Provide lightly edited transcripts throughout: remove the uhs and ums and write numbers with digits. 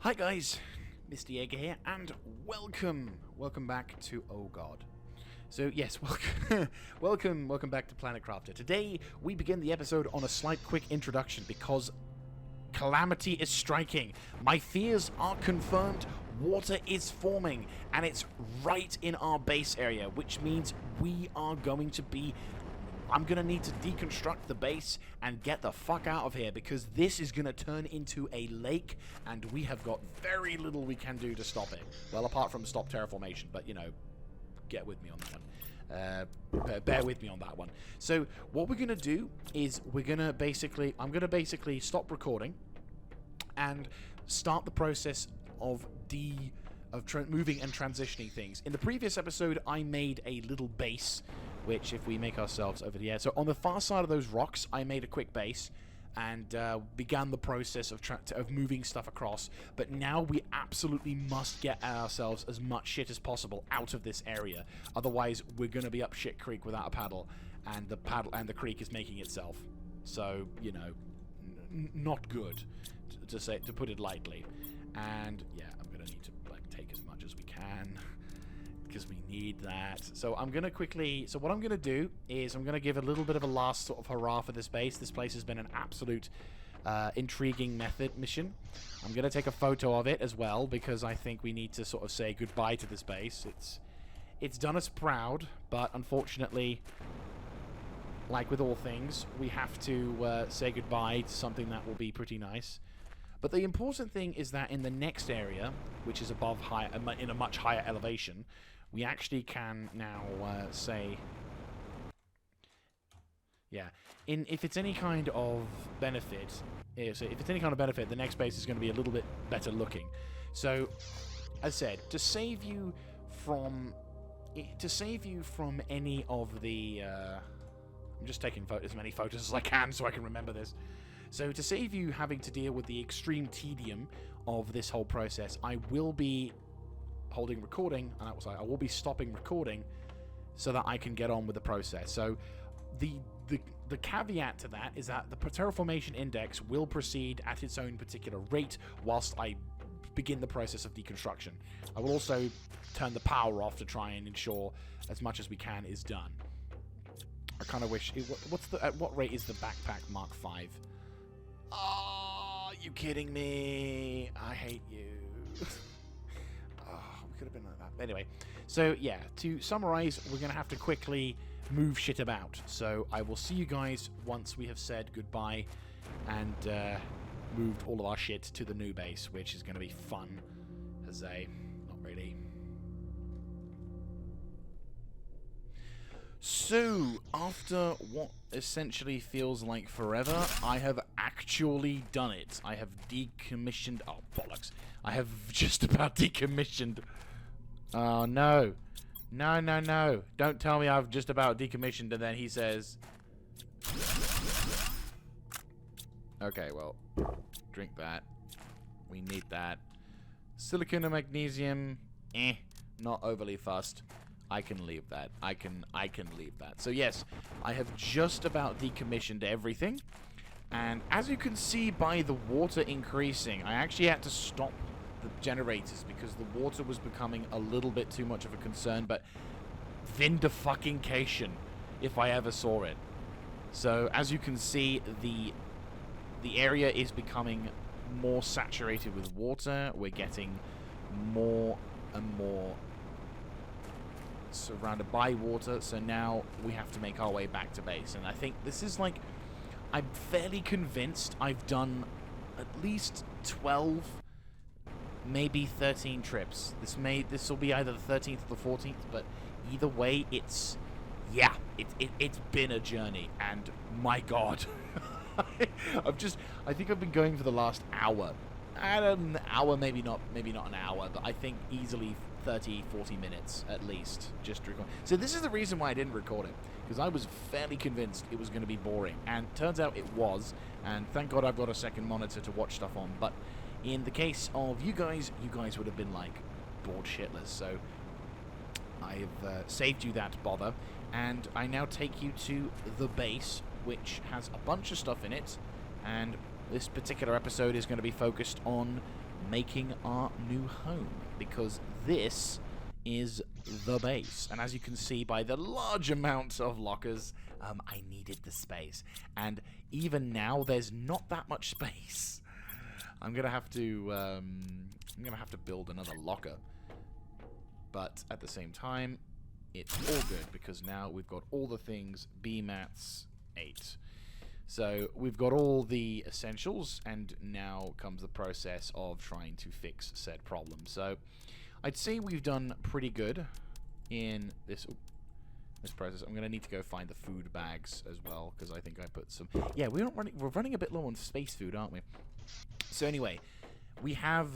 Hi guys, Mr. Jaeger here, and welcome back to Oh God. So yes, welcome back to Planet Crafter. Today we begin the episode on a slight quick introduction because calamity is striking. My fears are confirmed. Water is forming, and it's right in our base area, which means we are going to be... I'm going to need to deconstruct the base and get the fuck out of here because this is going to turn into a lake and we have got very little we can do to stop it. Well, apart from stop terraformation, but, you know, get with me on that one. Bear with me on that one. So, what we're going to do is I'm going to basically stop recording and start the process of moving and transitioning things. In the previous episode, I made a little base, which if we make ourselves over here, so on the far side of those rocks, I made a quick base and began the process of moving stuff across. But now we absolutely must get ourselves as much shit as possible out of this area. Otherwise, we're going to be up shit creek without a paddle, and the creek is making itself. So, you know, not good, to put it lightly. And yeah, I'm gonna need to take as much as we can because we need that. So I'm gonna quickly. So what I'm gonna do is I'm gonna give a little bit of a last sort of hurrah for this base. This place has been an absolute intriguing mission. I'm gonna take a photo of it as well because I think we need to sort of say goodbye to this base. It's done us proud, but unfortunately, like with all things, we have to say goodbye to something that will be pretty nice. But the important thing is that in the next area, which is in a much higher elevation, we actually can now say, yeah, if it's any kind of benefit, the next base is going to be a little bit better looking. So, as I said, to save you from any of the, I'm just taking as many photos as I can so I can remember this. So to save you having to deal with the extreme tedium of this whole process, I will be holding recording, and I will be stopping recording so that I can get on with the process. So the caveat to that is that the terraformation index will proceed at its own particular rate whilst I begin the process of deconstruction. I will also turn the power off to try and ensure as much as we can is done. I kind of wish... at what rate is the backpack Mark 5? Oh, you kidding me? I hate you. Oh, we could have been like that. Anyway, so yeah, to summarize, we're going to have to quickly move shit about. So I will see you guys once we have said goodbye and moved all of our shit to the new base, which is going to be fun. Not really. So, after what essentially feels like forever, I have actually done it. I have decommissioned... Oh, bollocks. I have just about decommissioned... Oh, no. No. Don't tell me I've just about decommissioned and then he says... Okay, well, drink that. We need that. Silicon and magnesium, not overly fussed. I can leave that. I can leave that. So yes, I have just about decommissioned everything. And as you can see by the water increasing, I actually had to stop the generators because the water was becoming a little bit too much of a concern, but vindification if I ever saw it. So as you can see, the area is becoming more saturated with water. We're getting more and more surrounded by water, so now we have to make our way back to base. And I think this is like, I'm fairly convinced I've done at least 12, maybe 13 trips. This will be either the 13th or the 14th, but either way, it's been a journey, and my god. I think I've been going for the last hour. An hour, maybe not an hour, but I think easily 30, 40 minutes at least, just to record. So this is the reason why I didn't record it, because I was fairly convinced it was going to be boring, and turns out it was, and thank God I've got a second monitor to watch stuff on. But in the case of you guys would have been like bored shitless, so I've saved you that bother, and I now take you to the base, which has a bunch of stuff in it, and this particular episode is going to be focused on making our new home, because this is the base. And as you can see by the large amount of lockers, I needed the space. And even now, there's not that much space. I'm gonna have to build another locker. But at the same time, it's all good because now we've got all the things. BMATs 8. So we've got all the essentials, and now comes the process of trying to fix said problem. So I'd say we've done pretty good in this process. I'm going to need to go find the food bags as well, because I think I put some... Yeah, we're running a bit low on space food, aren't we? So anyway, we have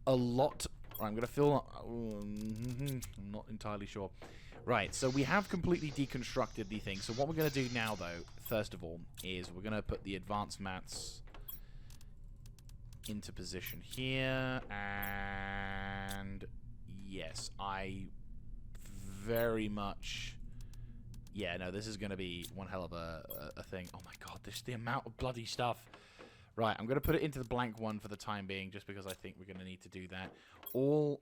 a lot... I'm going to fill... I'm not entirely sure. Right, so we have completely deconstructed the thing. So what we're going to do now, though, first of all, is we're going to put the advanced mats into position here. And yes, I very much... Yeah, no, this is going to be one hell of a thing. Oh my god, the amount of bloody stuff. Right, I'm going to put it into the blank one for the time being, just because I think we're going to need to do that. All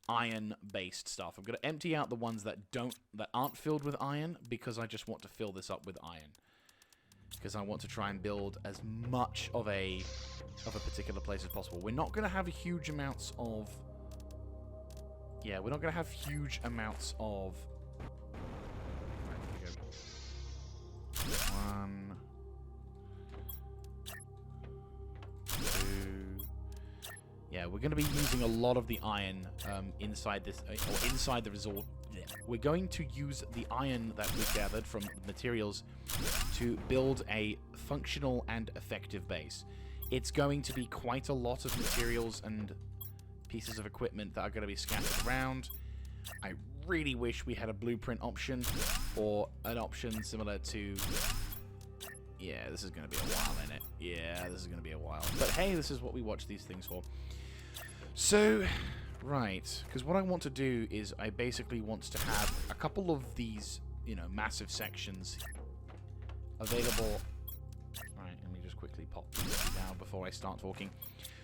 iron-based stuff. I'm going to empty out the ones that aren't filled with iron, because I just want to fill this up with iron. Because I want to try and build as much of a particular place as possible. We're not going to have huge amounts of... Yeah, we're not going to have huge amounts of... Right, here we go. 1, 2... Yeah, we're going to be using a lot of the iron inside this, or inside the resort. Yeah. We're going to use the iron that we gathered from the materials to build a functional and effective base. It's going to be quite a lot of materials and pieces of equipment that are going to be scattered around. I really wish we had a blueprint option, or an option similar to... Yeah, this is going to be a while, isn't it? Yeah, this is going to be a while. But hey, this is what we watch these things for. So, right, because what I want to do is I basically want to have a couple of these, you know, massive sections available. Right, let me just quickly pop these down before I start talking.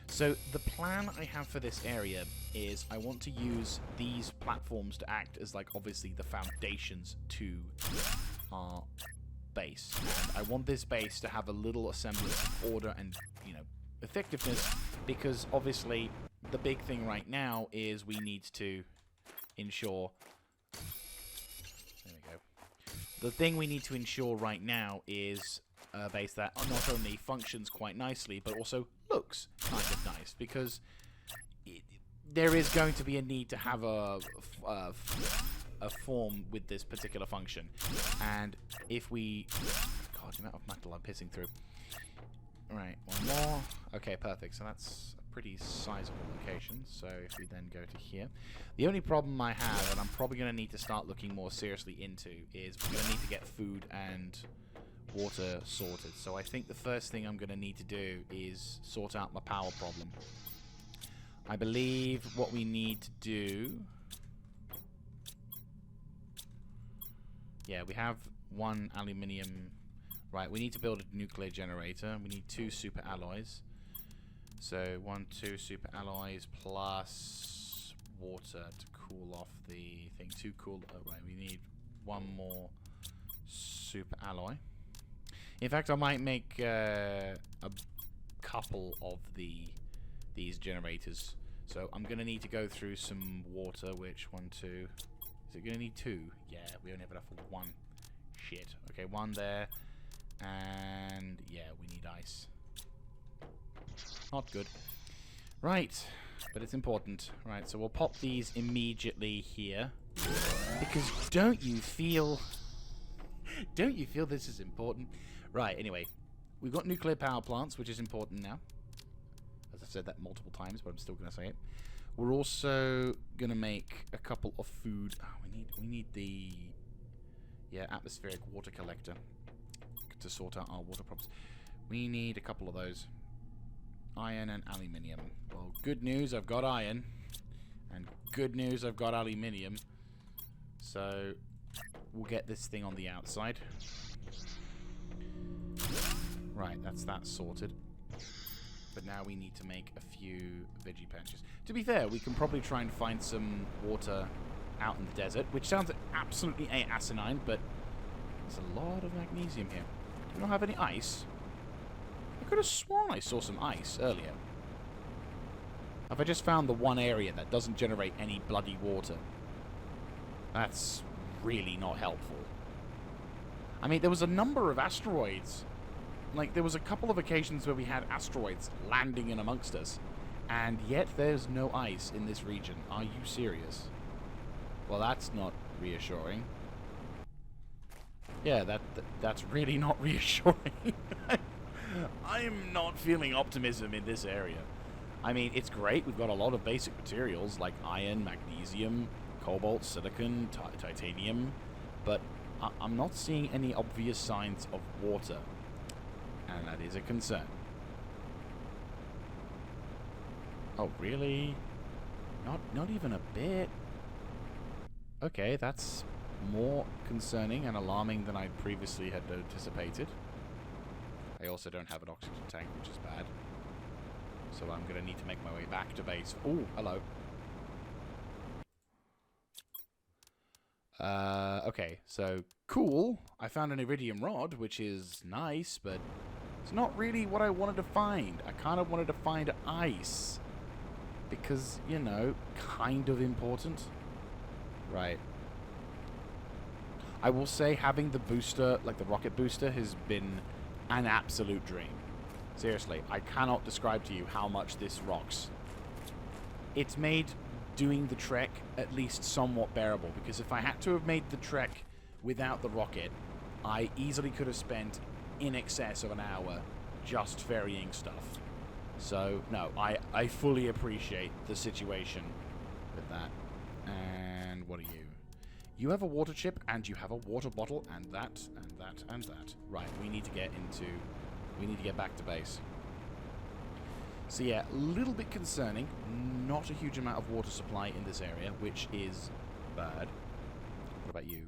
So, the plan I have for this area is I want to use these platforms to act as, like, obviously the foundations to our base. And I want this base to have a little semblance of order and, you know, effectiveness, because obviously the big thing right now is we need to ensure... There we go. The thing we need to ensure right now is a base that not only functions quite nicely, but also looks kind of nice, because there is going to be a need to have a form with this particular function. And if we... God, the amount of metal I'm pissing through. Right, one more. Okay, perfect. So that's a pretty sizable location. So if we then go to here. The only problem I have, and I'm probably going to need to start looking more seriously into, is we're going to need to get food and water sorted. So I think the first thing I'm going to need to do is sort out my power problem. I believe what we need to do... Yeah, we have one aluminium. Right, we need to build a nuclear generator. We need 2 super alloys. So 1, 2 super alloys plus water to cool off the thing. 2 cool. Oh, right, we need 1 more super alloy. In fact, I might make a couple of these generators. So I'm gonna need to go through some water. Which 1, 2? Is it gonna need 2? Yeah, we only have enough for 1. Shit. Okay, 1 there. And yeah, we need ice. Not good. Right, but it's important. Right, so we'll pop these immediately here. Because don't you feel this is important? Right, anyway. We've got nuclear power plants, which is important now. As I've said that multiple times, but I'm still going to say it. We're also going to make a couple of food. Oh, we need the atmospheric water collector to sort out our water problems. We need a couple of those. Iron and aluminium. Well, good news, I've got iron. And good news, I've got aluminium. So, we'll get this thing on the outside. Right, that's that sorted. But but now we need to make a few veggie patches. To be fair, we can probably try and find some water out in the desert, which sounds absolutely asinine, but there's a lot of magnesium here. Do we not have any ice? I could have sworn I saw some ice earlier. Have I just found the one area that doesn't generate any bloody water? That's really not helpful. I mean, there was a number of asteroids. Like, there was a couple of occasions where we had asteroids landing in amongst us, and yet there's no ice in this region. Are you serious? Well, that's not reassuring. Yeah, that's really not reassuring. I'm not feeling optimism in this area. I mean, it's great. We've got a lot of basic materials like iron, magnesium, cobalt, silicon, titanium, but I'm not seeing any obvious signs of water, and that is a concern. Oh, really? Not even a bit? Okay, that's more concerning and alarming than I previously had anticipated. I also don't have an oxygen tank, which is bad. So I'm going to need to make my way back to base. Oh, hello. Okay, so cool. I found an iridium rod, which is nice, but it's not really what I wanted to find. I kind of wanted to find ice. Because, you know, kind of important. Right. I will say having the booster, like the rocket booster, has been an absolute dream. Seriously, I cannot describe to you how much this rocks. It's made doing the trek at least somewhat bearable, because if I had to have made the trek without the rocket, I easily could have spent in excess of an hour just ferrying stuff. So, no, I fully appreciate the situation with that. And what are you? You have a water chip, and you have a water bottle, and that, and that, and that. Right, we need to get back to base. So yeah, a little bit concerning. Not a huge amount of water supply in this area, which is bad. What about you?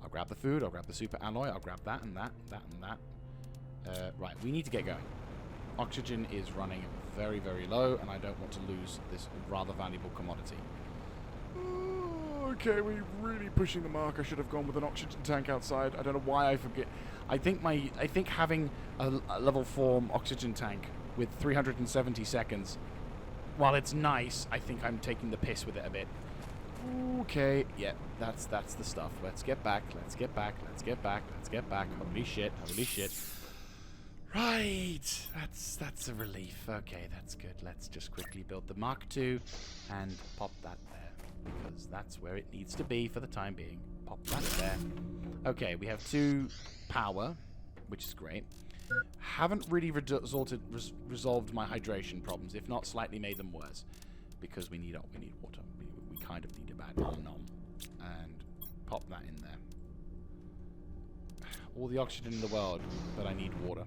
I'll grab the food, I'll grab the super alloy, I'll grab that and that, that and that. Right, we need to get going. Oxygen is running very, very low, and I don't want to lose this rather valuable commodity. Okay, we're really pushing the mark. I should have gone with an oxygen tank outside. I don't know why I forget. I think having a level 4 oxygen tank with 370 seconds, while it's nice, I think I'm taking the piss with it a bit. Okay, yeah, that's the stuff. Let's get back. Let's get back. Let's get back. Let's get back. Holy shit. Holy shit. Right, that's a relief. Okay, that's good. Let's just quickly build the Mark II and pop that there, because that's where it needs to be for the time being. Pop that there. Okay, we have 2 power, which is great. Haven't really resolved my hydration problems, if not slightly made them worse, because we need water. We kind of need a bad nom. And pop that in there. All the oxygen in the world, but I need water.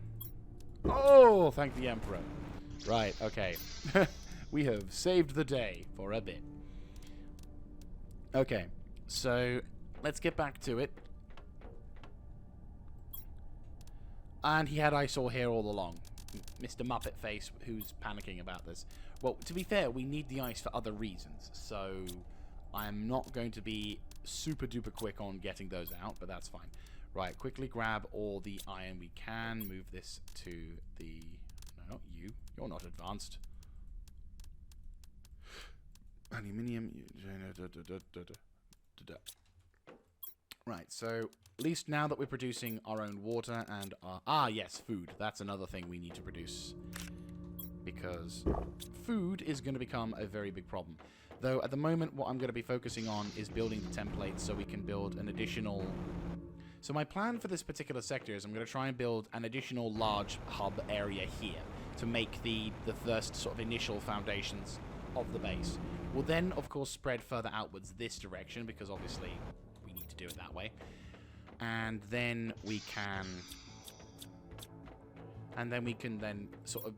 Oh, thank the Emperor. Right, okay. We have saved the day for a bit. Okay, so let's get back to it. And he had ice all here all along. Mr. Muppet Face, who's panicking about this. Well, to be fair, we need the ice for other reasons, so I'm not going to be super duper quick on getting those out, but that's fine. Right, quickly grab all the iron we can. Move this to the... No, not you. You're not advanced. Aluminium. Right, so at least now that we're producing our own water and our... Ah, yes, food. That's another thing we need to produce. Because food is going to become a very big problem. Though, at the moment, what I'm going to be focusing on is building the templates so we can build an additional... So my plan for this particular sector is I'm going to try and build an additional large hub area here to make the first sort of initial foundations of the base. We'll then, of course, spread further outwards this direction, because obviously we need to do it that way. And then we can... And then we can then sort of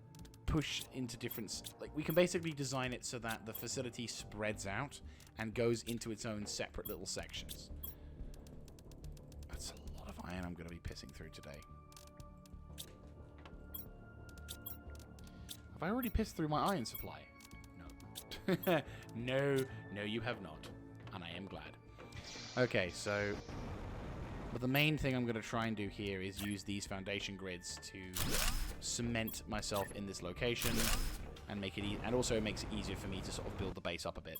push into different... Like, we can basically design it so that the facility spreads out and goes into its own separate little sections. That's a lot of iron I'm going to be pissing through today. I already pissed through my iron supply? No. No, you have not. And I am glad. Okay, so... But the main thing I'm going to try and do here is use these foundation grids to cement myself in this location and make it and also it makes it easier for me to sort of build the base up a bit.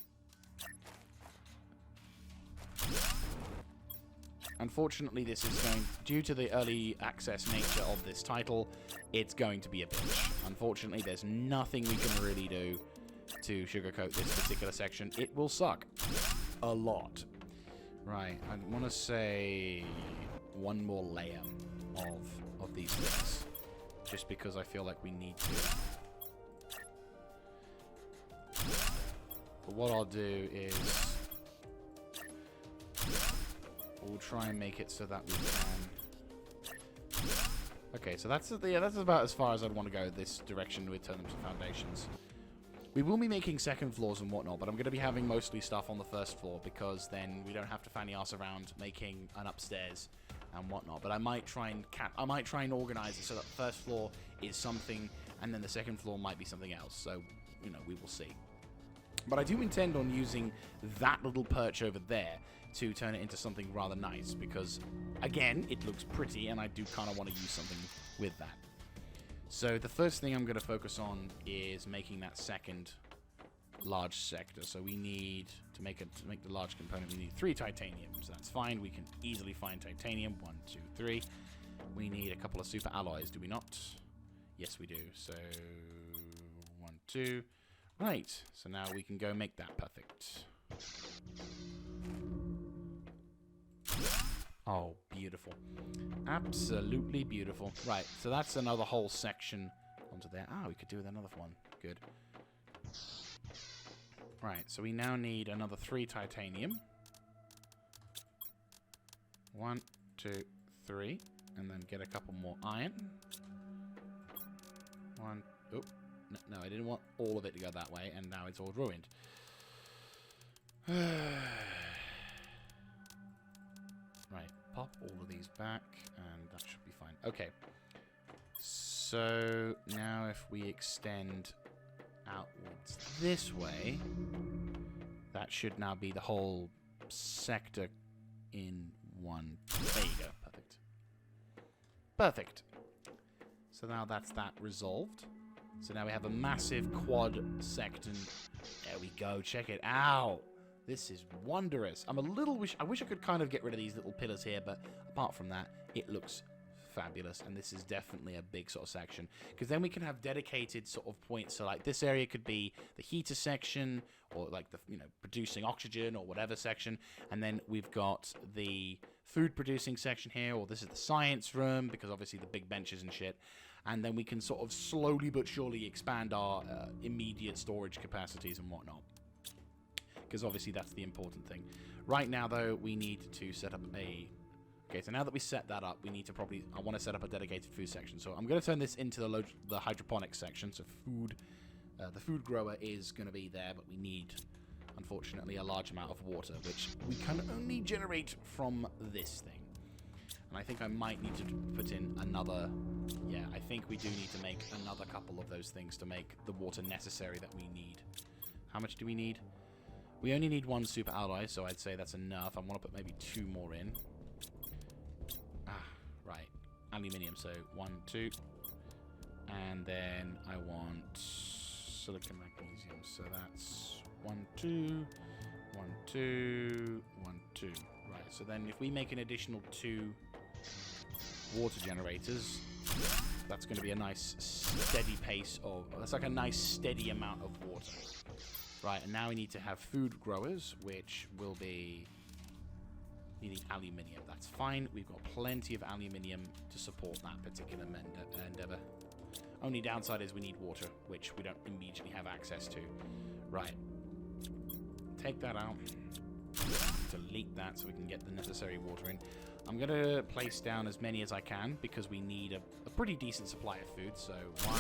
Unfortunately, this is going, due to the early access nature of this title, it's going to be a bitch. Unfortunately, there's nothing we can really do to sugarcoat this particular section. It will suck a lot. Right, I want to say one more layer of these things, just because I feel like we need to. But what I'll do is we'll try and make it so that we can. Okay, so that's about as far as I'd want to go this direction with terms of foundations. We will be making second floors and whatnot, but I'm going to be having mostly stuff on the first floor because then we don't have to fanny ass around making an upstairs and whatnot. But I might try and organize it so that the first floor is something, and then the second floor might be something else. So, you know, we will see. But I do intend on using that little perch over there to turn it into something rather nice because, again, it looks pretty, and I do kind of want to use something with that. So the first thing I'm going to focus on is making that second large sector. So we need to make the large component. We need 3 titanium. So that's fine. We can easily find titanium. 1, 2, 3. We need a couple of super alloys. Do we not? Yes, we do. So 1, 2. Right. So now we can go make that perfect. Oh, beautiful. Absolutely beautiful. Right, so that's another whole section onto there. Ah, we could do with another one. Good. Right, so we now need another 3 titanium. 1, 2, 3. And then get a couple more iron. 1. Oh, no, I didn't want all of it to go that way, and now it's all ruined. Right, pop all of these back, and that should be fine. Okay, so now if we extend outwards this way, that should now be the whole sector in one. There you go, perfect. Perfect. So now that's that resolved. So now we have a massive quad sector. There we go, check it out. This is wondrous. I wish I could kind of get rid of these little pillars here, but apart from that, it looks fabulous. And this is definitely a big sort of section, because then we can have dedicated sort of points. So like this area could be the heater section, or like the, you know, producing oxygen or whatever section. And then we've got the food producing section here, or this is the science room, because obviously the big benches and shit. And then we can sort of slowly but surely expand our immediate storage capacities and whatnot, because obviously that's the important thing. Right now, though, we need to set up a... Okay, so now that we set that up, we need to I want to set up a dedicated food section. So I'm going to turn this into the hydroponics section. So food, the food grower is going to be there, but we need, unfortunately, a large amount of water, which we can only generate from this thing. And I think I might need to put in another... Yeah, I think we do need to make another couple of those things to make the water necessary that we need. How much do we need? We only need 1 super alloy, so I'd say that's enough. I want to put maybe 2 more in. Ah, right. Aluminium, so 1, 2. And then I want silicon magnesium, so that's 1, 2, 1, 2, 1, 2. Right, so then if we make an additional 2 water generators, that's going to be a nice steady pace of... That's like a nice steady amount of water. Right, and now we need to have food growers, which will be needing aluminium. That's fine. We've got plenty of aluminium to support that particular endeavor. Only downside is we need water, which we don't immediately have access to. Right. Take that out. Delete that so we can get the necessary water in. I'm going to place down as many as I can because we need a pretty decent supply of food. So 1,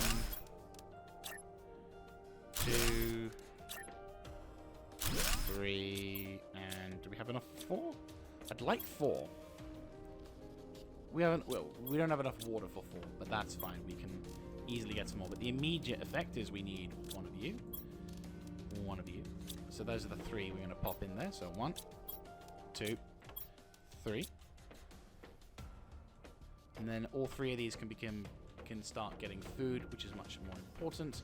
2... 3, and do we have enough for 4? I'd like 4. We haven't. Well, we don't have enough water for 4, but that's fine. We can easily get some more. But the immediate effect is we need one of you. One of you. So those are the 3 we're going to pop in there. So 1, 2, 3. And then all 3 of these can start getting food, which is much more important.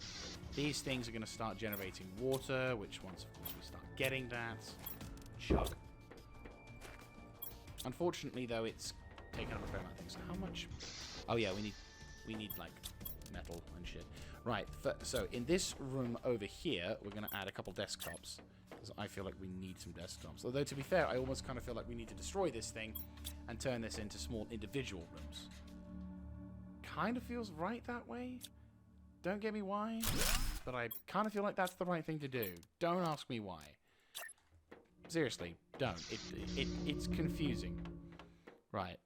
These things are going to start generating water, which once, of course, we start getting that. Chug. Unfortunately, though, it's taken up a fair amount of things. So how much? Oh, yeah, we need like, metal and shit. Right, so in this room over here, we're going to add a couple desktops. Because I feel like we need some desktops. Although, to be fair, I almost kind of feel like we need to destroy this thing and turn this into small individual rooms. Kind of feels right that way. Don't get me why, but I kind of feel like that's the right thing to do. Don't ask me why. Seriously, don't. It's confusing. Right.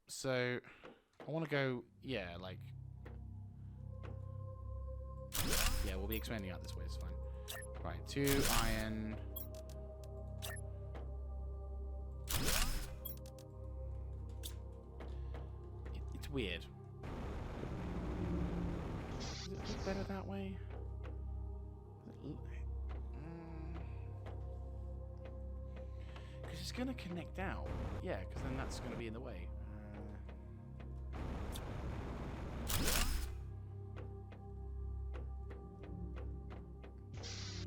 So, I want to go, yeah, like... Yeah, we'll be expanding out this way, it's fine. Right, 2 iron... It's weird. Does it look better that way? Because it's going to connect out. Yeah, because then that's going to be in the way.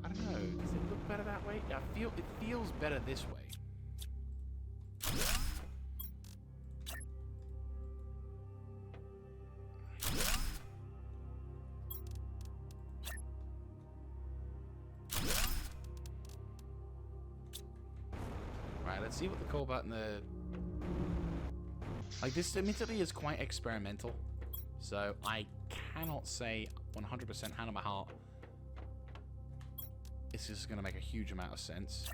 I don't know. Does it look better that way? It feels better this way. Right, let's see what the call button. Like, this admittedly is quite experimental, so I cannot say 100% hand on my heart this is going to make a huge amount of sense.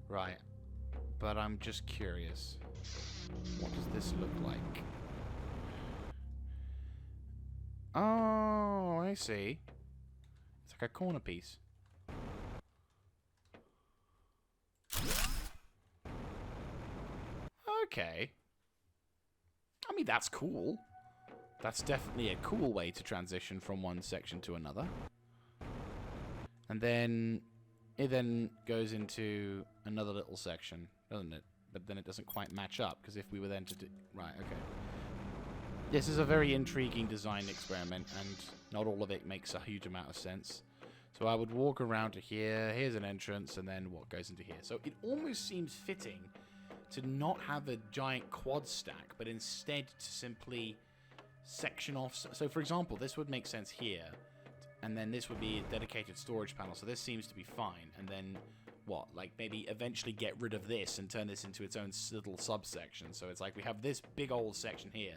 Right. But I'm just curious. What does this look like? Oh, I see. It's like a corner piece. Okay. I mean, that's cool. That's definitely a cool way to transition from one section to another. And then it then goes into another little section, doesn't it? But then it doesn't quite match up, because if we were then to do... Right, okay. This is a very intriguing design experiment, and not all of it makes a huge amount of sense. So I would walk around to here, here's an entrance, and then what goes into here. So it almost seems fitting to not have a giant quad stack, but instead to simply section off. So for example, this would make sense here, and then this would be a dedicated storage panel, so this seems to be fine. And then what, like maybe eventually get rid of this and turn this into its own little subsection. So it's like we have this big old section here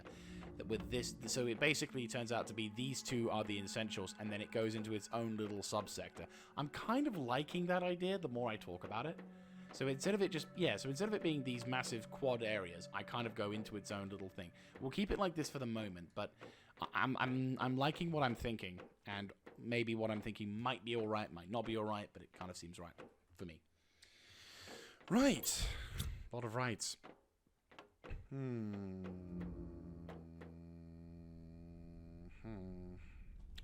that with this, so it basically turns out to be these two are the essentials, and then it goes into its own little subsector. I'm kind of liking that idea the more I talk about it. So instead of it just, yeah, so instead of it being these massive quad areas, I kind of go into its own little thing. We'll keep it like this for the moment, but I'm liking what I'm thinking, and maybe what I'm thinking might be alright, might not be alright, but it kind of seems right for me. Right. A lot of rights.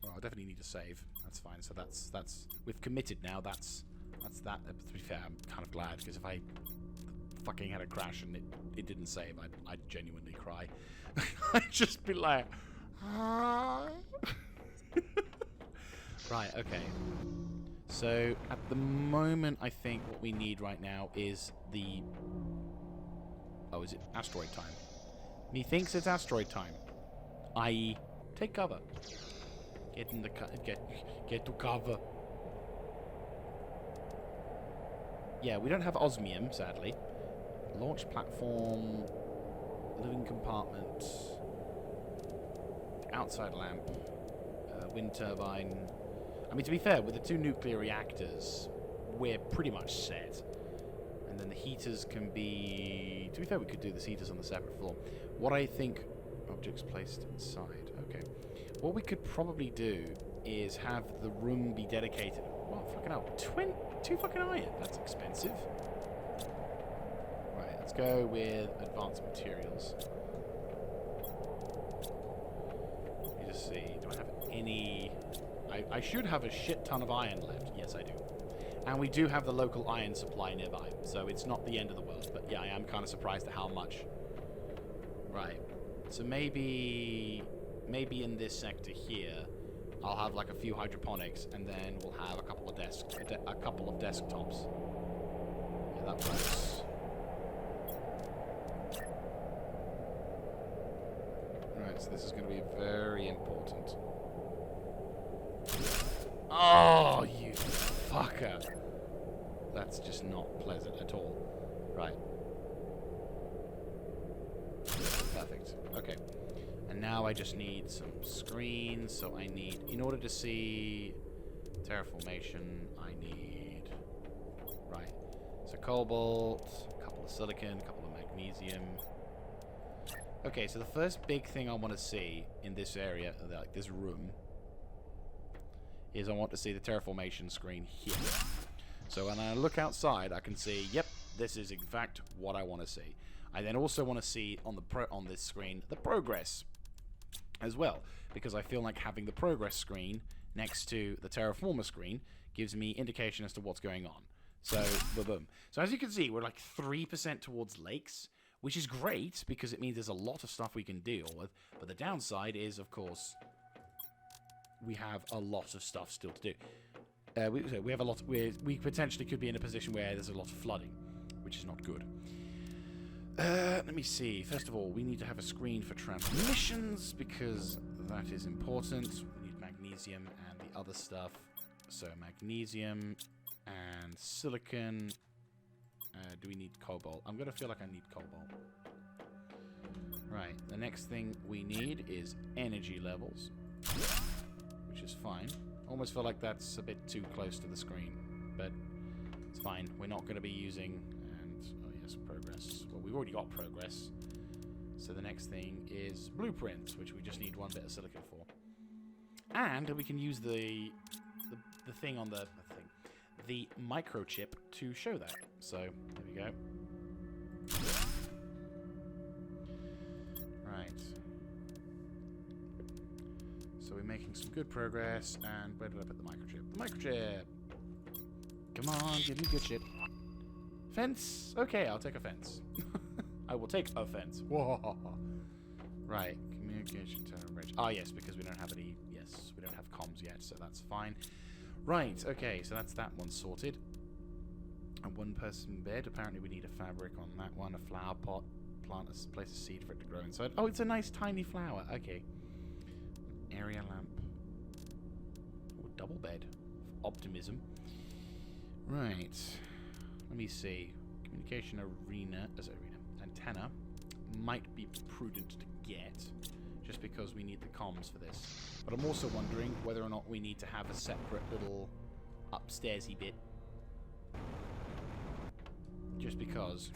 Well, I definitely need to save. That's fine. So that's we've committed now. That's that. To be fair, I'm kind of glad, because if I fucking had a crash and it didn't save, I'd genuinely cry. I'd just be like, ah. Right, okay. So at the moment, I think what we need right now is the... Oh, is it asteroid time? Methinks it's asteroid time. I.e., take cover. Get in the get to cover. Yeah, we don't have osmium, sadly. Launch platform, living compartment, outside lamp, wind turbine. I mean, to be fair, with the two nuclear reactors, we're pretty much set. And then the heaters can be... To be fair, we could do the heaters on the separate floor. What I think... Objects placed inside. Okay. What we could probably do is have the room be dedicated... Well, fucking hell. 2 fucking iron. That's expensive. Right, let's go with advanced materials. see. Do I have any... I should have a shit ton of iron left. Yes, I do. And we do have the local iron supply nearby, so it's not the end of the world. But yeah, I am kind of surprised at how much. Right. So maybe in this sector here, I'll have like a few hydroponics, and then we'll have a couple of desktops. Yeah, that works. Right, so this is going to be very important. Oh, you fucker! That's just not pleasant at all. Right. Perfect. Okay. And now I just need some screens, so I need... In order to see terraformation, I need... Right. So cobalt, a couple of silicon, a couple of magnesium. Okay, so the first big thing I want to see in this area, like this room, is I want to see the terraformation screen here. So when I look outside, I can see, yep, this is in fact what I want to see. I then also want to see on this screen the progress as well, because I feel like having the progress screen next to the terraformer screen gives me indication as to what's going on. So, boom. So as you can see, we're like 3% towards lakes, which is great because it means there's a lot of stuff we can deal with. But the downside is, of course, we have a lot of stuff still to do. We have a lot. We potentially could be in a position where there's a lot of flooding, which is not good. Let me see. First of all, we need to have a screen for transmissions because that is important. We need magnesium and the other stuff. So magnesium and silicon. Do we need cobalt? I'm going to feel like I need cobalt. Right. The next thing we need is energy levels, which is fine. Almost feel like that's a bit too close to the screen, but it's fine. We're not going to be using... Oh yes, progress. Well, we've already got progress. So the next thing is blueprints, which we just need one bit of silicon for. And we can use the thing on the microchip to show that. So there we go. Right. So we're making some good progress. And where did I put the microchip? The microchip. Come on, give me good shit. Fence? Okay, I'll take a fence. I will take a fence. Whoa. Right. Communication terraformation. Ah, yes, because we don't have any... Yes, we don't have comms yet, so that's fine. Right, okay, so that's that one sorted. A one-person bed. Apparently we need a fabric on that one. A flower pot. Place a seed for it to grow inside. Oh, it's a nice tiny flower. Okay. Area lamp. Ooh, double bed. Optimism. Right. Let me see. Communication antenna might be prudent to get, just because we need the comms for this. But I'm also wondering whether or not we need to have a separate little upstairsy bit. Just because.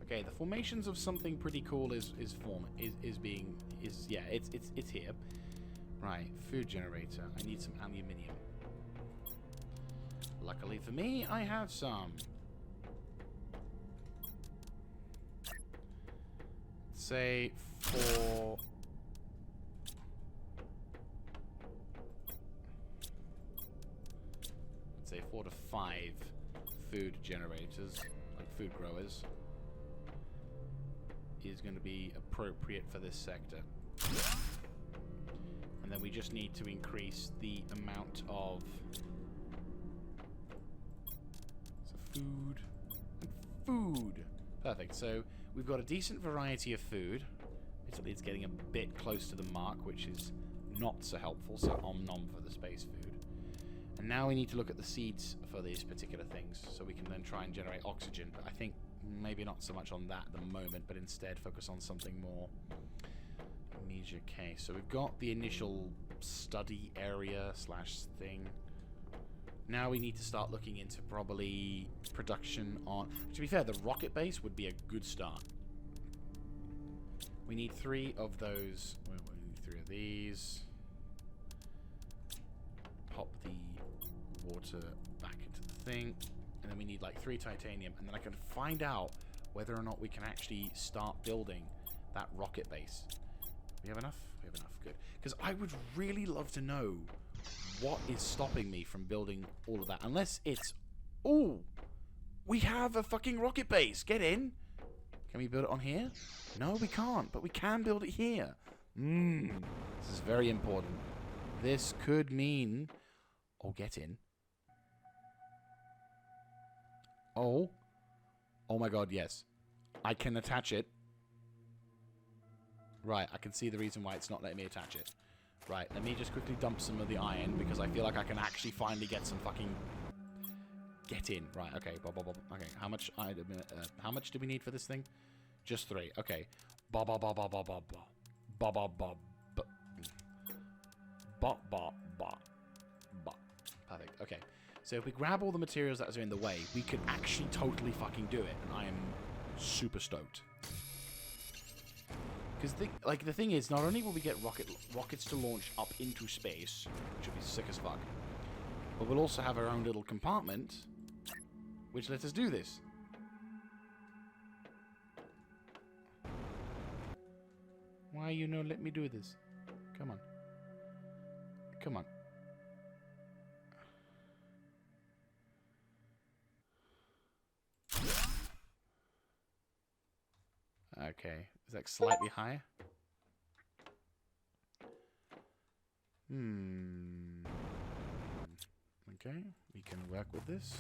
Okay, the formations of something pretty cool it's here. Right, food generator. I need some aluminium. Luckily for me, I have some. Say for... Let's say 4 to 5 food generators, like food growers, is going to be appropriate for this sector. And then we just need to increase the amount of food. Perfect. So we've got a decent variety of food. Basically, it's getting a bit close to the mark, which is not so helpful. So nom for the space food. And now we need to look at the seeds for these particular things, so we can then try and generate oxygen. But I think maybe not so much on that at the moment, but instead focus on something more major case. So we've got the initial study area / thing. Now we need to start looking into probably production on... To be fair, the rocket base would be a good start. We need 3 of those. Well, we need 3 of these. Pop the water back into thing, and then we need like 3 titanium, and then I can find out whether or not we can actually start building that rocket base. We have enough? We have enough, good. Because I would really love to know what is stopping me from building all of that. Unless it's... Oh! We have a fucking rocket base! Get in! Can we build it on here? No, we can't, but we can build it here. This is very important. This could mean... Oh, get in. Oh. Oh my god, yes. I can attach it. Right, I can see the reason why it's not letting me attach it. Right, let me just quickly dump some of the iron, because I feel like I can actually finally get some fucking... Get in. Right, okay. Okay, how much do we need for this thing? Just 3. Okay. Perfect. Okay. So if we grab all the materials that are in the way, we could actually totally fucking do it, and I am super stoked. Because the thing is, not only will we get rockets to launch up into space, which would be sick as fuck, but we'll also have our own little compartment, which lets us do this. Why you no let me do this? Come on. Come on. Okay. Is that slightly higher? Okay. We can work with this.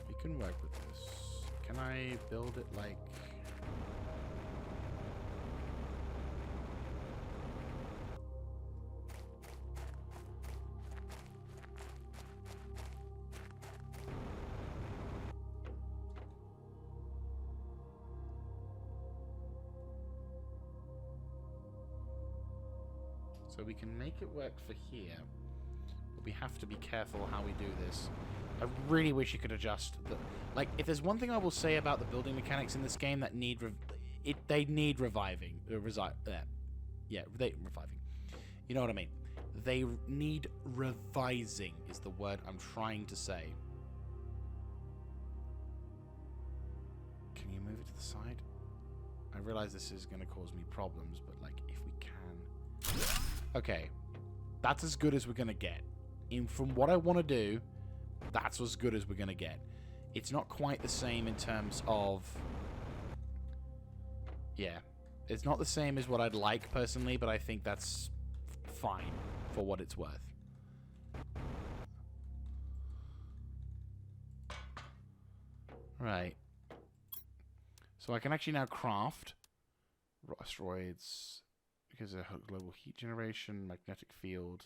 We can work with this. Can I build it like... So we can make it work for here, but we have to be careful how we do this. I really wish you could adjust the... Like, if there's one thing I will say about the building mechanics in this game that need... they need reviving. Yeah, reviving. You know what I mean? They need revising is the word I'm trying to say. Can you move it to the side? I realize this is going to cause me problems, but, like, if we can... Okay, that's as good as we're going to get. From what I want to do, that's as good as we're going to get. It's not quite the same in terms of... Yeah, it's not the same as what I'd like, personally, but I think that's fine for what it's worth. Right. So I can actually now craft asteroids... Because of global heat generation, magnetic field.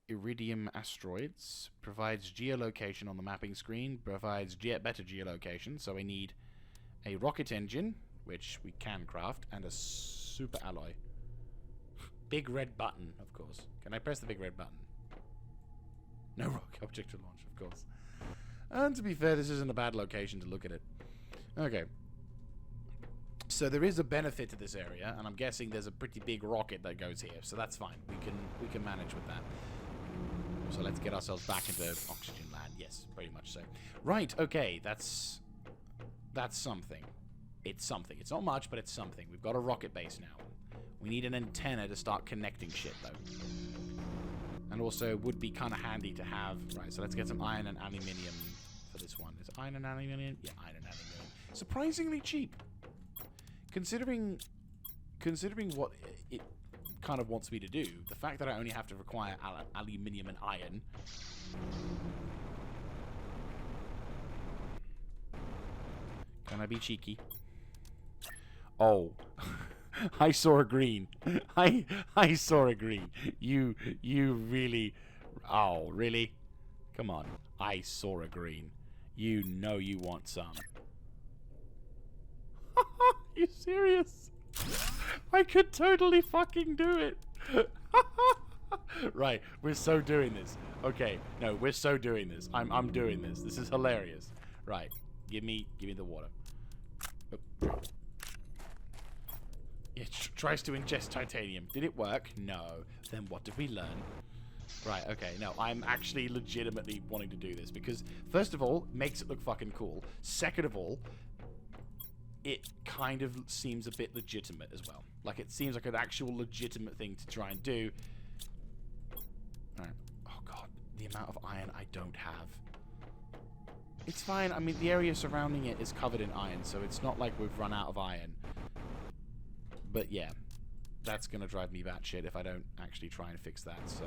Iridium asteroids provides geolocation on the mapping screen, provides better geolocation, so we need a rocket engine, which we can craft, and a super alloy. Big red button, of course. Can I press the big red button? No rocket object to launch, of course. And to be fair, this isn't a bad location to look at it. Okay. So there is a benefit to this area, and I'm guessing there's a pretty big rocket that goes here, so that's fine. We can manage with that. So let's get ourselves back into oxygen land. Yes, pretty much so. Right, okay, that's something. It's something. It's not much, but it's something. We've got a rocket base now. We need an antenna to start connecting shit, though. And also, it would be kind of handy to have... Right, so let's get some iron and aluminium for this one. Is it iron and aluminium? Yeah, iron and aluminium. Surprisingly cheap. Considering what it kind of wants me to do, the fact that I only have to require aluminium and iron. Can I be cheeky? Oh, I saw a green. I saw a green. You really? Oh, really? Come on. I saw a green. You know you want some. You serious? I could totally fucking do it. Right, we're so doing this. Okay, no, we're so doing this. I'm doing this. This is hilarious. Right, give me the water. It tries to ingest titanium. Did it work? No. Then what did we learn? Right, okay, no, I'm actually legitimately wanting to do this because, first of all, makes it look fucking cool. Second of all, it kind of seems a bit legitimate as well. Like, it seems like an actual legitimate thing to try and do. Alright. Oh, God. The amount of iron I don't have. It's fine. I mean, the area surrounding it is covered in iron, so it's not like we've run out of iron. But, yeah. That's going to drive me batshit if I don't actually try and fix that, so...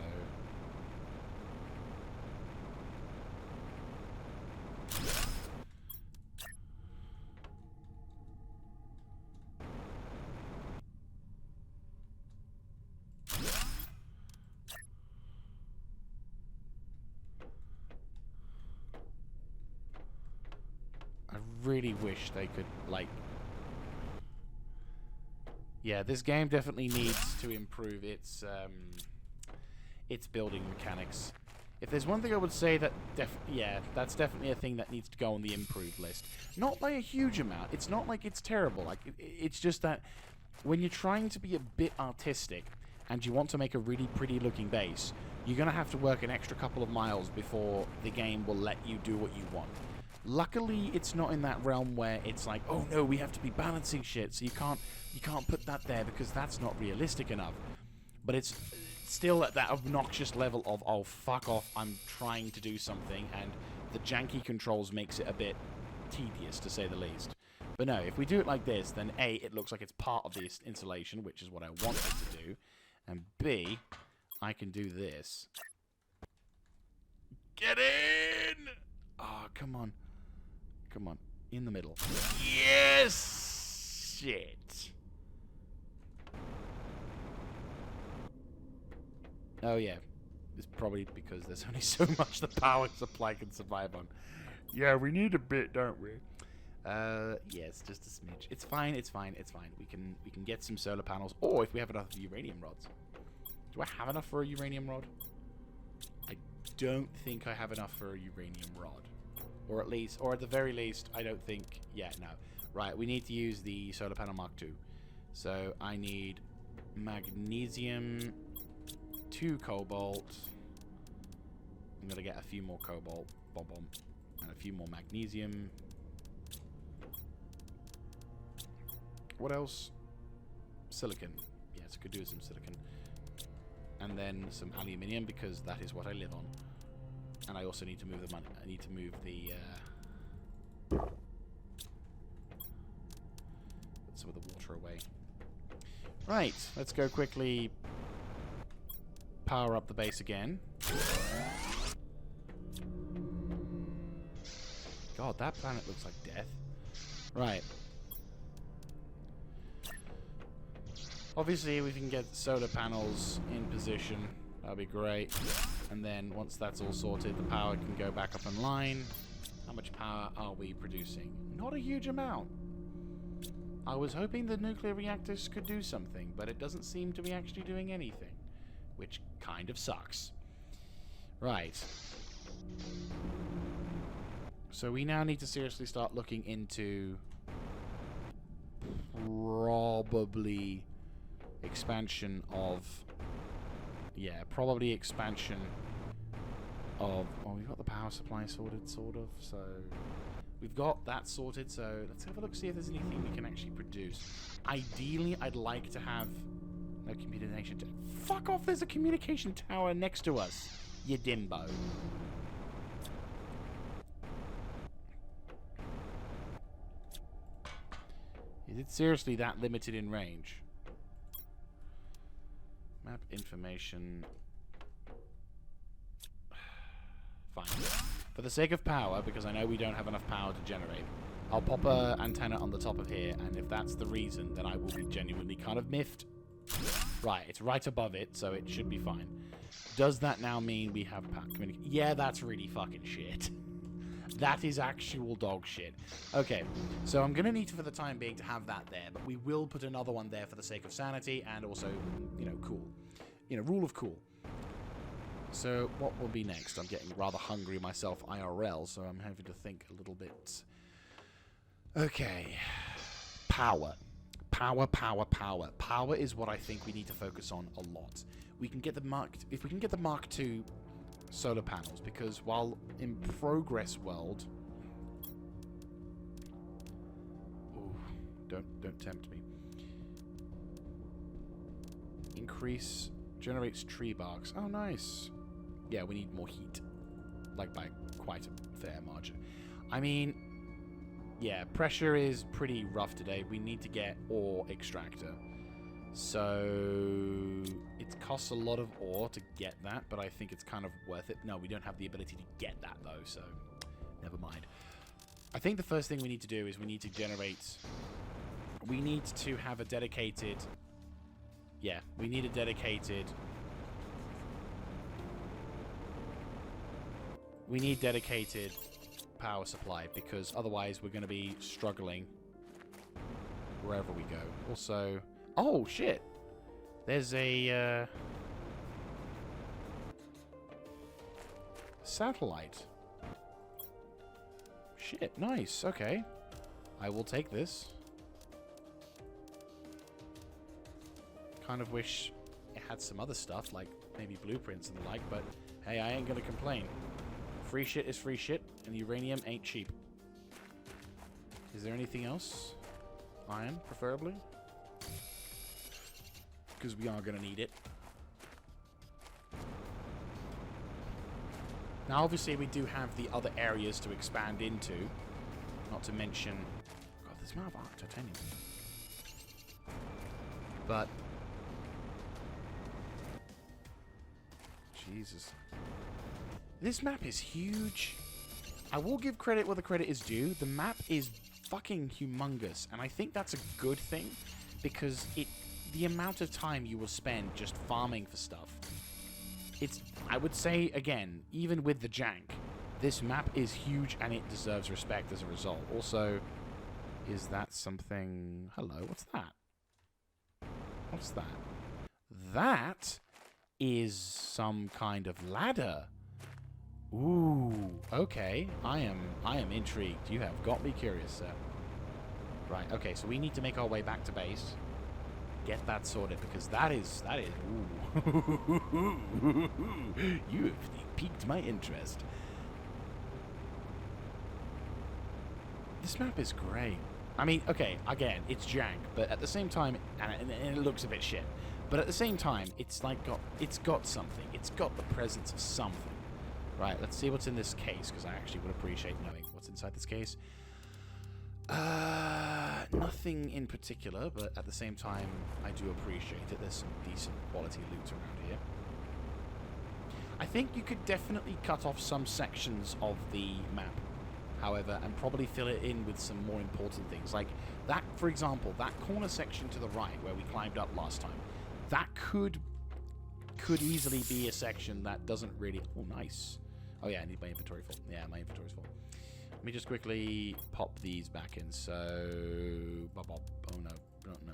I really wish they could, like... Yeah, this game definitely needs to improve its building mechanics. If there's one thing I would say that, yeah, that's definitely a thing that needs to go on the improved list. Not by a huge amount. It's not like it's terrible. Like, it's just that when you're trying to be a bit artistic and you want to make a really pretty looking base, you're going to have to work an extra couple of miles before the game will let you do what you want. Luckily, it's not in that realm where it's like, oh no, we have to be balancing shit, so you can't put that there because that's not realistic enough. But it's still at that obnoxious level of, oh, fuck off, I'm trying to do something, and the janky controls makes it a bit tedious, to say the least. But no, if we do it like this, then A, it looks like it's part of this installation, which is what I want it to do, and B, I can do this. Get in! Oh, come on. Come on. In the middle. Yes! Shit. Oh, yeah. It's probably because there's only so much the power supply can survive on. Yeah, we need a bit, don't we? Yes, just a smidge. It's fine, it's fine, it's fine. We can get some solar panels, or if we have enough uranium rods. Do I have enough for a uranium rod? I don't think I have enough for a uranium rod. Or at least, or at the very least, I don't think... Yeah, no. Right, we need to use the solar panel Mark II. So, I need magnesium, 2 cobalt. I'm going to get a few more cobalt, and a few more magnesium. What else? Silicon. Yes, I could do with some silicon. And then some aluminium, because that is what I live on. And I also need to move the money. I need to move the... put some of the water away. Right, let's go quickly power up the base again. God, that planet looks like death. Right. Obviously, we can get solar panels in position. That'll be great. And then, once that's all sorted, the power can go back up in line. How much power are we producing? Not a huge amount. I was hoping the nuclear reactors could do something, but it doesn't seem to be actually doing anything. Which kind of sucks. Right. So we now need to seriously start looking into... probably... expansion of... Yeah, probably expansion of... Well, we've got the power supply sorted, sort of, so... We've got that sorted, so let's have a look, see if there's anything we can actually produce. Ideally, I'd like to have... No communication... Fuck off, there's a communication tower next to us, you dimbo. Is it seriously that limited in range? Map information. Fine. For the sake of power, because I know we don't have enough power to generate, I'll pop a antenna on the top of here, and if that's the reason, then I will be genuinely kind of miffed. Right, it's right above it, so it should be fine. Does that now mean we have power communication? Yeah, that's really fucking shit. That is actual dog shit. Okay, so I'm going to need for the time being to have that there, but we will put another one there for the sake of sanity and also, you know, cool. You know, rule of cool. So what will be next? I'm getting rather hungry myself IRL, so I'm having to think a little bit. Okay. Power. Power, power, power. Power is what I think we need to focus on a lot. we can get the if we can get the Mark II solar panels, because while in progress world, ooh, don't tempt me. Increase generates tree barks. Oh, nice. Yeah, we need more heat, like by quite a fair margin. I mean, yeah, pressure is pretty rough today. We need to get ore extractor. So it costs a lot of ore to get that, but I think it's kind of worth it. No, we don't have the ability to get that, though, so never mind. I think the first thing we need to do is we need to generate... We need to have a dedicated... Yeah, we need a dedicated... We need dedicated power supply, because otherwise we're going to be struggling wherever we go. Also... Oh, shit! There's a, satellite. Shit, nice. Okay. I will take this. Kind of wish it had some other stuff, like maybe blueprints and the like, but hey, I ain't gonna complain. Free shit is free shit, and uranium ain't cheap. Is there anything else? Iron, preferably? Because we are going to need it. Now, obviously, we do have the other areas to expand into. Not to mention... God, there's more of arc titanium. But... Jesus. This map is huge. I will give credit where the credit is due. The map is fucking humongous. And I think that's a good thing. Because the amount of time you will spend just farming for stuff. It's, I would say, again, even with the jank, this map is huge and it deserves respect as a result. Also, is that something... Hello, what's that? What's that? That is some kind of ladder. Ooh, okay. I am intrigued. You have got me curious, sir. Right, okay, so we need to make our way back to base. Get that sorted, because that is, ooh. You have piqued my interest. This map is great. I mean, okay, again, it's jank, but at the same time, and it looks a bit shit, but at the same time, it's like it's got something. It's got the presence of something. Right, let's see what's in this case, because I actually would appreciate knowing what's inside this case. Nothing in particular, but at the same time, I do appreciate it. There's some decent quality loot around here. I think you could definitely cut off some sections of the map, however, and probably fill it in with some more important things. Like that, for example, that corner section to the right where we climbed up last time, that could easily be a section that doesn't really... Oh, nice. Oh, yeah, I need my inventory full. Yeah, my inventory's full. Let me just quickly pop these back in. So... Oh, no. No.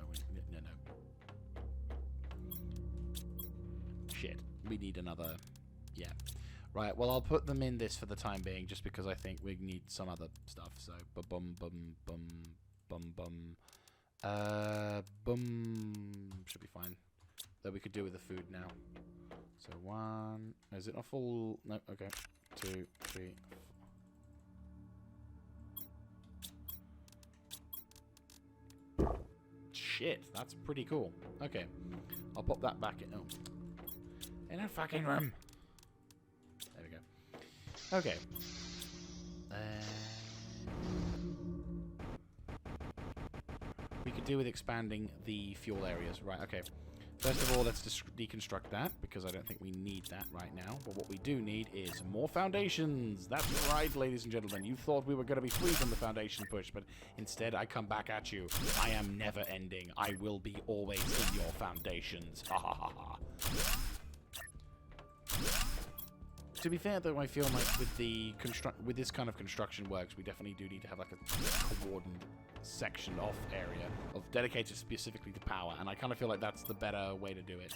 Shit. We need another... Yeah. Right, well, I'll put them in this for the time being, just because I think we need some other stuff. So, bum. Should be fine. That we could do with the food now. So, 1... Is it not full? No, okay. 2, 3, 4. Shit, that's pretty cool. Okay. I'll pop that back in. Oh. In a fucking room. There we go. Okay. We could do with expanding the fuel areas. Right, okay. First of all, let's deconstruct that, because I don't think we need that right now. But what we do need is more foundations. That's right, ladies and gentlemen. You thought we were going to be free from the foundation push, but instead I come back at you. I am never ending. I will be always in your foundations. Ha ha ha ha. To be fair, though, I feel like with this kind of construction works, we definitely do need to have like a coordinated section off area of dedicated specifically to power, and I kind of feel like that's the better way to do it.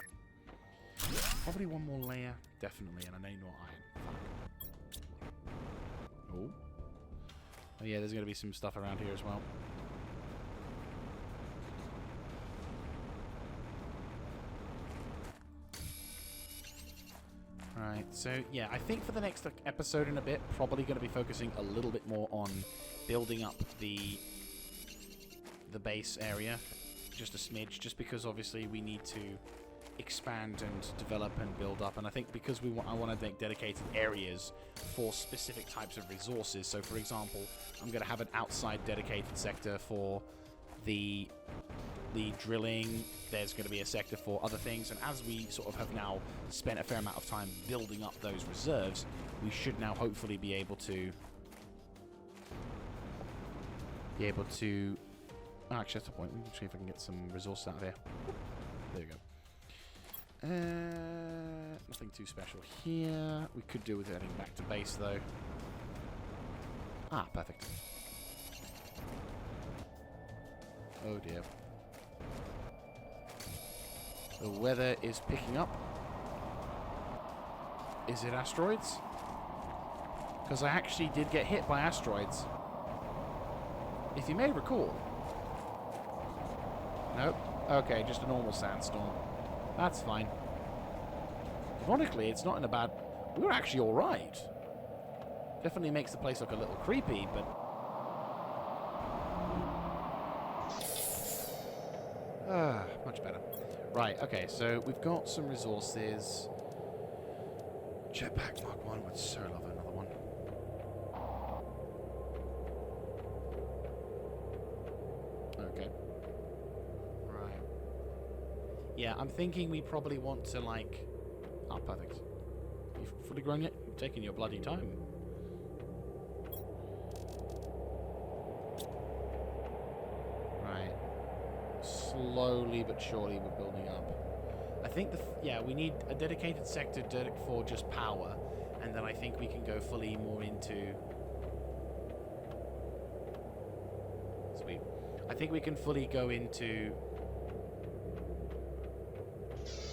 Probably one more layer, definitely, and I need more iron. Fuck. Oh yeah, there's going to be some stuff around here as well. So, yeah, I think for the next episode in a bit, probably going to be focusing a little bit more on building up the base area. Just a smidge, just because obviously we need to expand and develop and build up. And I think because I want to make dedicated areas for specific types of resources. So, for example, I'm going to have an outside dedicated sector for the drilling. There's going to be a sector for other things, and as we sort of have now spent a fair amount of time building up those reserves, we should now hopefully be able to oh, actually that's the point. Let me see if I can get some resources out of here. There we go. Nothing too special here. We could do with heading back to base though. Ah, perfect. Oh dear. The weather is picking up. Is it asteroids? Because I actually did get hit by asteroids. If you may recall. Nope. Okay, just a normal sandstorm. That's fine. Ironically, it's not in a bad... We were actually alright. Definitely makes the place look a little creepy, but... much better. Right, okay, so we've got some resources. Jetpack Mark 1 would so love another one. Okay. Right. Yeah, I'm thinking we probably want to, like... Oh, perfect. You've fully grown yet? You're taking your bloody time. Right. Slowly but surely we're building up. I think yeah, we need a dedicated sector for just power, and then I think we can go fully more into... Sweet. I think we can fully go into...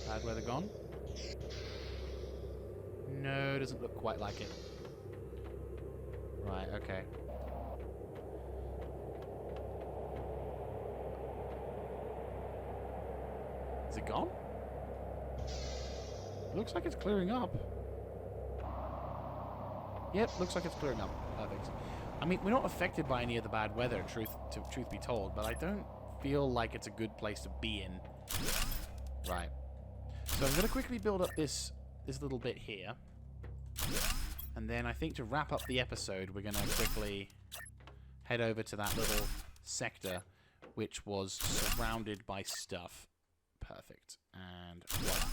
Bad weather gone? No, doesn't look quite like it. Right, okay. Is it gone? Looks like it's clearing up. Yep, looks like it's clearing up. Perfect. I mean, we're not affected by any of the bad weather, truth be told, but I don't feel like it's a good place to be in. Right. So I'm going to quickly build up this little bit here. And then I think to wrap up the episode, we're going to quickly head over to that little sector, which was surrounded by stuff. Perfect. And voila.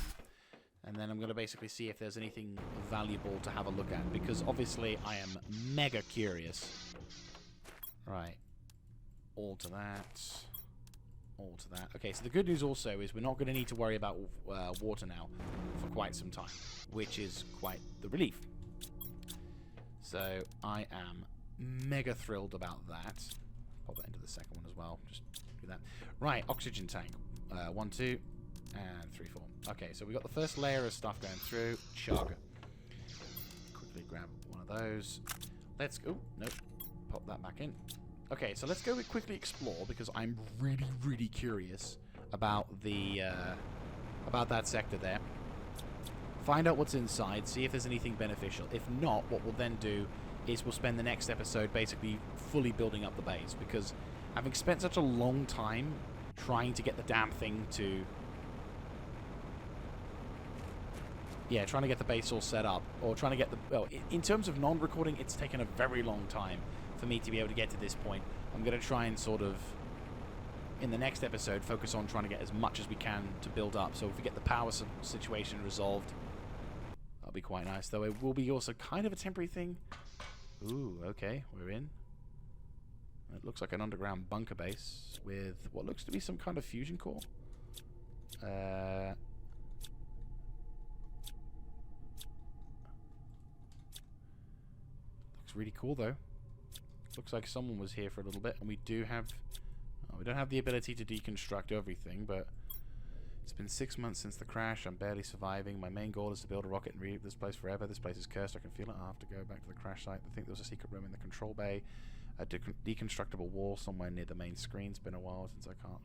And then I'm going to basically see if there's anything valuable to have a look at, because obviously I am mega curious. Right. All to that. All to that. Okay, so the good news also is we're not going to need to worry about water now for quite some time, which is quite the relief. So I am mega thrilled about that. Pop that into the second one as well. Just do that. Right, oxygen tank. 1, 2, and 3, 4. Okay, so we got the first layer of stuff going through. Chug. Quickly grab one of those. Let's go. Nope. Pop that back in. Okay, so let's go quickly explore, because I'm really, really curious about the about that sector there. Find out what's inside, see if there's anything beneficial. If not, what we'll then do is we'll spend the next episode basically fully building up the base, because having spent such a long time trying to get the damn thing to... Yeah, trying to get the base all set up, or trying to get the... Well, in terms of non-recording, it's taken a very long time for me to be able to get to this point. I'm going to try and sort of, in the next episode, focus on trying to get as much as we can to build up. So if we get the power situation resolved, that'll be quite nice. Though it will be also kind of a temporary thing. Ooh, okay, we're in. It looks like an underground bunker base with what looks to be some kind of fusion core. Looks really cool though. Looks like someone was here for a little bit, and we do have... Oh, we don't have the ability to deconstruct everything, but it's been 6 months since the crash. I'm barely surviving. My main goal is to build a rocket and leave this place forever. This place is cursed. I can feel it. I have to go back to the crash site. I think there was a secret room in the control bay. A deconstructible wall somewhere near the main screen. It's been a while since I can't...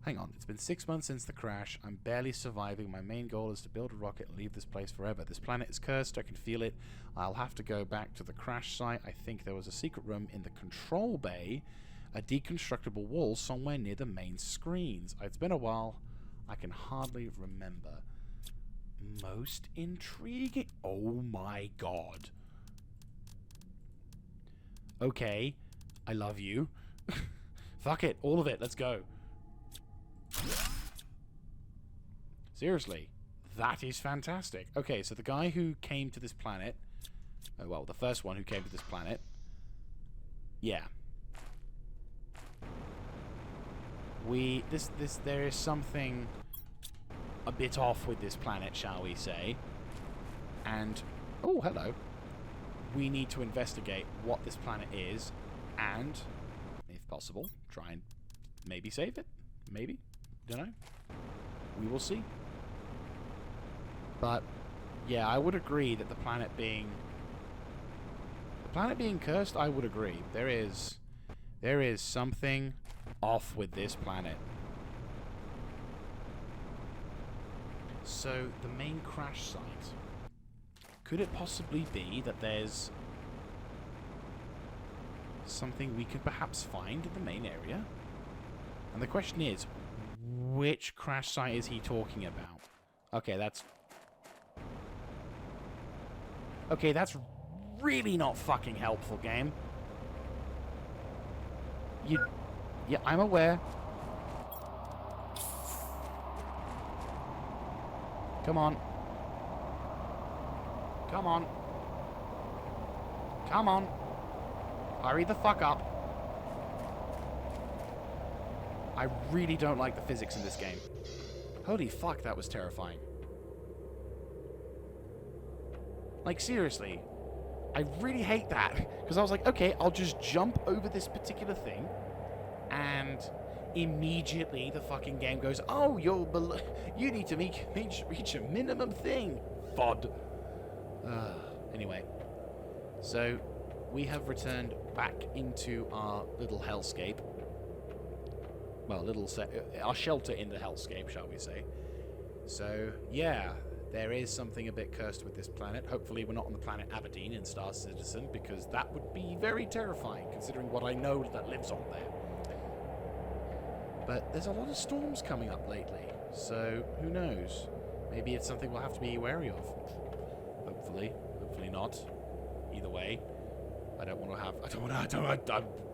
Hang on, it's been 6 months since the crash. I'm barely surviving. My main goal is to build a rocket and leave this place forever. This planet is cursed. I can feel it. I'll have to go back to the crash site. I think there was a secret room in the control bay. A deconstructible wall somewhere near the main screens. It's been a while. I can hardly remember. Most intriguing. Oh my god. Okay. I love you. Fuck it. All of it. Let's go. Seriously. That is fantastic. Okay, so the guy who came to this planet... well, the first one who came to this planet... Yeah. There is something a bit off with this planet, shall we say. And... oh, hello. We need to investigate what this planet is and, if possible, try and maybe save it. Maybe. Don't know. We will see. But, yeah, I would agree that the planet being cursed, I would agree. There is something off with this planet. So, the main crash site. Could it possibly be that there's something we could perhaps find in the main area? And the question is, which crash site is he talking about? Okay, that's really not fucking helpful, game. Yeah, I'm aware. Come on. Come on. Come on. Hurry the fuck up. I really don't like the physics in this game. Holy fuck, that was terrifying. Like, seriously. I really hate that. Because I was like, okay, I'll just jump over this particular thing. And immediately the fucking game goes, oh, you need to reach a minimum thing. FOD. Anyway. So, we have returned back into our little hellscape. Well, our shelter in the hellscape, shall we say. So, yeah, there is something a bit cursed with this planet. Hopefully we're not on the planet Aberdeen in Star Citizen, because that would be very terrifying, considering what I know that lives on there. But there's a lot of storms coming up lately, so who knows? Maybe it's something we'll have to be wary of. Hopefully not. Either way, I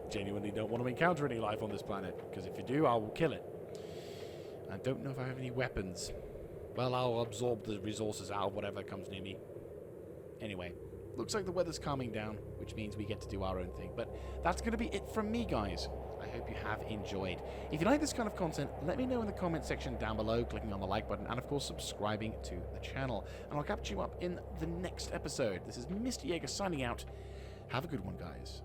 genuinely don't want to encounter any life on this planet, because if you do, I will kill it. I don't know if I have any weapons. Well, I'll absorb the resources out of whatever comes near me. Anyway, looks like the weather's calming down, which means we get to do our own thing. But that's going to be it from me, guys. I hope you have enjoyed. If you like this kind of content, let me know in the comment section down below, clicking on the like button, and of course subscribing to the channel. And I'll catch you up in the next episode. This is Mr. Jaeger signing out. Have a good one, guys.